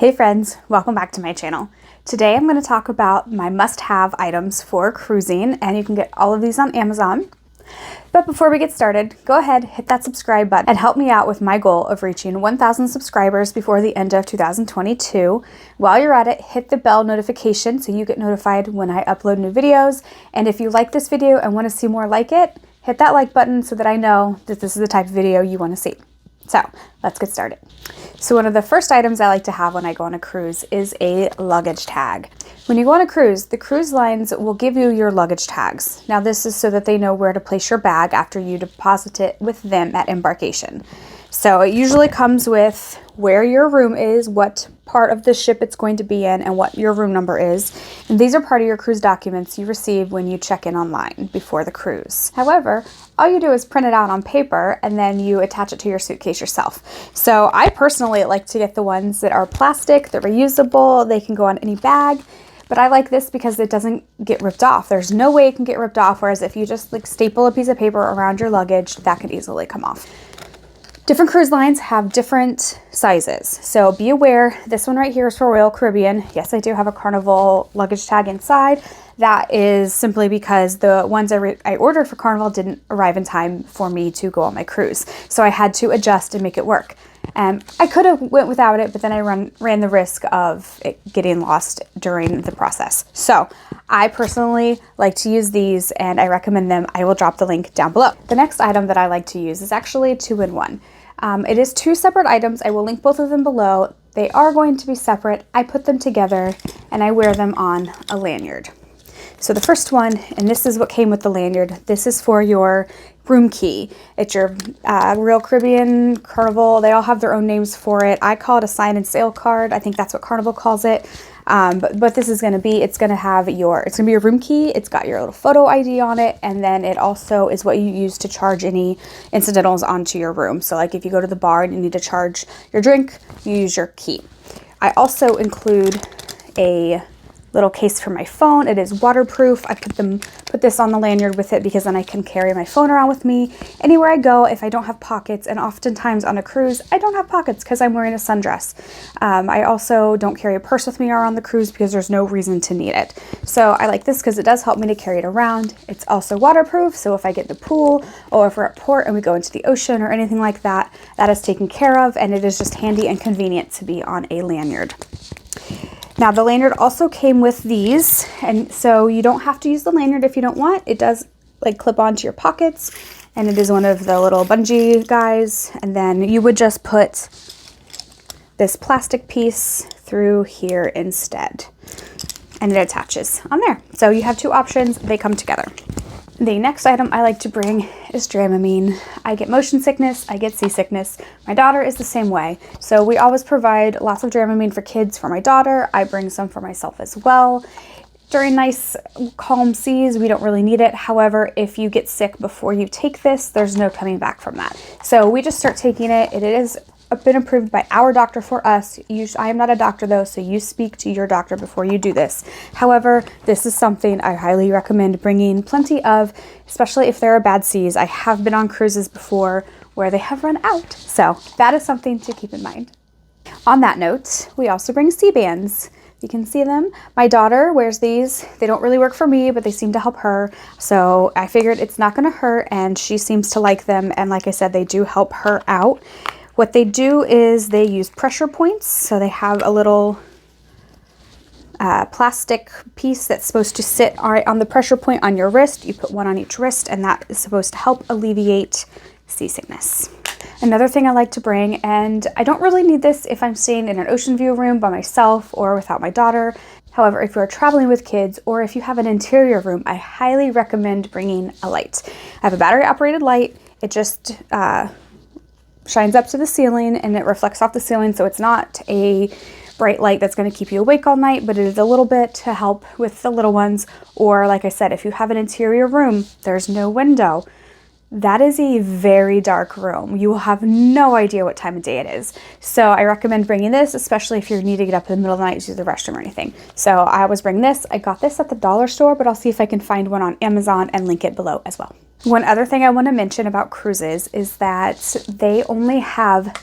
Hey friends, welcome back to my channel. Today I'm going to talk about my must-have items for cruising, and you can get all of these on Amazon. But before we get started, go ahead, hit that subscribe button and help me out with my goal of reaching 1,000 subscribers before the end of 2022. While you're at it, hit the bell notification so you get notified when I upload new videos. And if you like this video and want to see more like it, hit that like button so that I know that this is the type of video you want to see. So let's get started. So one of the first items I like to have when I go on a cruise is a luggage tag. When you go on a cruise, the cruise lines will give you your luggage tags. Now this is so that they know where to place your bag after you deposit it with them at embarkation. So it usually comes with where your room is, what part of the ship it's going to be in, and what your room number is. And these are part of your cruise documents you receive when you check in online before the cruise. However, all you do is print it out on paper and then you attach it to your suitcase yourself. So I personally like to get the ones that are plastic, they're reusable, they can go on any bag. But I like this because it doesn't get ripped off. There's no way it can get ripped off, whereas if you just staple a piece of paper around your luggage, that could easily come off. Different cruise lines have different sizes, so be aware. This one right here is for Royal Caribbean. Yes, I do have a Carnival luggage tag inside. That is simply because the ones I ordered for Carnival didn't arrive in time for me to go on my cruise, so I had to adjust and make it work. I could have went without it, but then I ran the risk of it getting lost during the process. So I personally like to use these and I recommend them. I will drop the link down below. The next item that I like to use is actually 2-in-1. It is 2 separate items. I will link both of them below. They are going to be separate. I put them together and I wear them on a lanyard. So the first one, and this is what came with the lanyard, this is for your room key. It's your Royal Caribbean, Carnival, they all have their own names for it. I call it a sign and sail card. I think that's what Carnival calls it. But what this is going to be, it's going to be your room key. It's got your little photo ID on it. And then it also is what you use to charge any incidentals onto your room. So like if you go to the bar and you need to charge your drink, you use your key. I also include a little case for my phone. It is waterproof. I put this on the lanyard with it because then I can carry my phone around with me anywhere I go if I don't have pockets. And oftentimes on a cruise, I don't have pockets because I'm wearing a sundress. I also don't carry a purse with me on the cruise because there's no reason to need it. So I like this because it does help me to carry it around. It's also waterproof, so if I get in the pool or if we're at port and we go into the ocean or anything like that, that is taken care of, and it is just handy and convenient to be on a lanyard. Now the lanyard also came with these, and so you don't have to use the lanyard if you don't want. It does clip onto your pockets, and it is one of the little bungee guys, and then you would just put this plastic piece through here instead, and it attaches on there. So you have 2 options, they come together. The next item I like to bring is Dramamine. I get motion sickness, I get seasickness. My daughter is the same way. So we always provide lots of Dramamine for kids for my daughter. I bring some for myself as well. During nice calm seas, we don't really need it. However, if you get sick before you take this, there's no coming back from that. So we just start taking it. It is been approved by our doctor for us. I am not a doctor though, so you speak to your doctor before you do this. However, this is something I highly recommend bringing plenty of, especially if there are bad seas. I have been on cruises before where they have run out, so that is something to keep in mind. On that note, we also bring Seabands. You can see them. My daughter wears these. They don't really work for me, but they seem to help her. So I figured it's not going to hurt, and she seems to like them. And like I said, they do help her out. What they do is they use pressure points. So they have a little plastic piece that's supposed to sit right on the pressure point on your wrist. You put one on each wrist, and that is supposed to help alleviate seasickness. Another thing I like to bring, and I don't really need this if I'm staying in an ocean view room by myself or without my daughter. However, if you're traveling with kids or if you have an interior room, I highly recommend bringing a light. I have a battery operated light. It just shines up to the ceiling and it reflects off the ceiling, so it's not a bright light that's going to keep you awake all night, but it is a little bit to help with the little ones. Or like I said, if you have an interior room, there's no window. That is a very dark room. You will have no idea what time of day it is. So I recommend bringing this, especially if you need to get up in the middle of the night to use the restroom or anything. So I always bring this. I got this at the dollar store, but I'll see if I can find one on Amazon and link it below as well. One other thing I want to mention about cruises is that they only have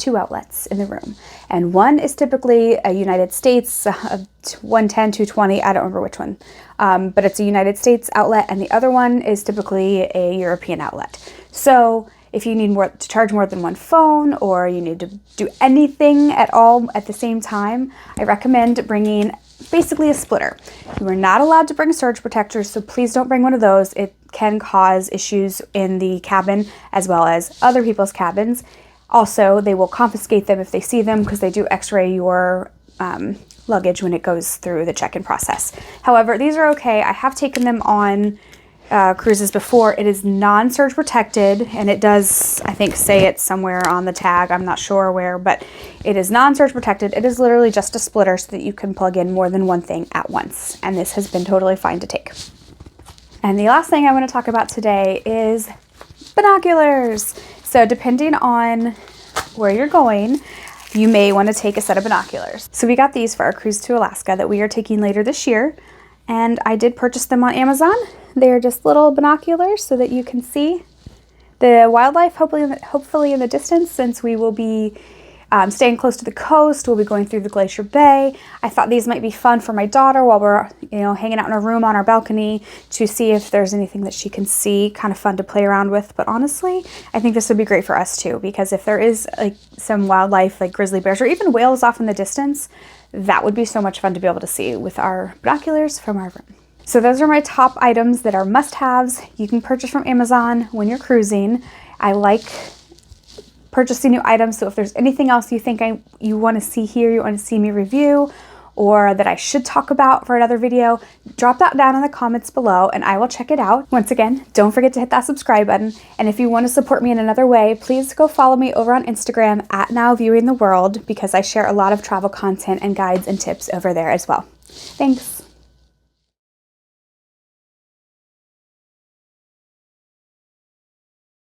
2 outlets in the room. And one is typically a United States, 110, 220, I don't remember which one. But it's a United States outlet, and the other one is typically a European outlet. So if you need to charge more than one phone, or you need to do anything at all at the same time, I recommend bringing basically a splitter. You are not allowed to bring surge protectors, so please don't bring one of those. It can cause issues in the cabin as well as other people's cabins. Also, they will confiscate them if they see them, because they do x-ray your luggage when it goes through the check-in process. However, these are okay. I have taken them on cruises before. It is non-surge protected, and it does, I think, say it somewhere on the tag. I'm not sure where, but it is non-surge protected. It is literally just a splitter so that you can plug in more than one thing at once, and this has been totally fine to take. And the last thing I want to talk about today is binoculars. So depending on where you're going, you may want to take a set of binoculars. So we got these for our cruise to Alaska that we are taking later this year, and I did purchase them on Amazon. They're just little binoculars so that you can see the wildlife, hopefully in the distance, since we will be staying close to the coast. We'll be going through the Glacier Bay. I thought these might be fun for my daughter while we're, hanging out in our room on our balcony, to see if there's anything that she can see. Kind of fun to play around with. But honestly, I think this would be great for us too, because if there is like some wildlife like grizzly bears or even whales off in the distance, that would be so much fun to be able to see with our binoculars from our room. So those are my top items that are must-haves. You can purchase from Amazon when you're cruising. I like purchasing new items, so if there's anything else you think you want to see here, you want to see me review, or that I should talk about for another video, drop that down in the comments below and I will check it out. Once again, don't forget to hit that subscribe button, and if you want to support me in another way, please go follow me over on Instagram at NowViewingTheWorld, because I share a lot of travel content and guides and tips over there as well. Thanks!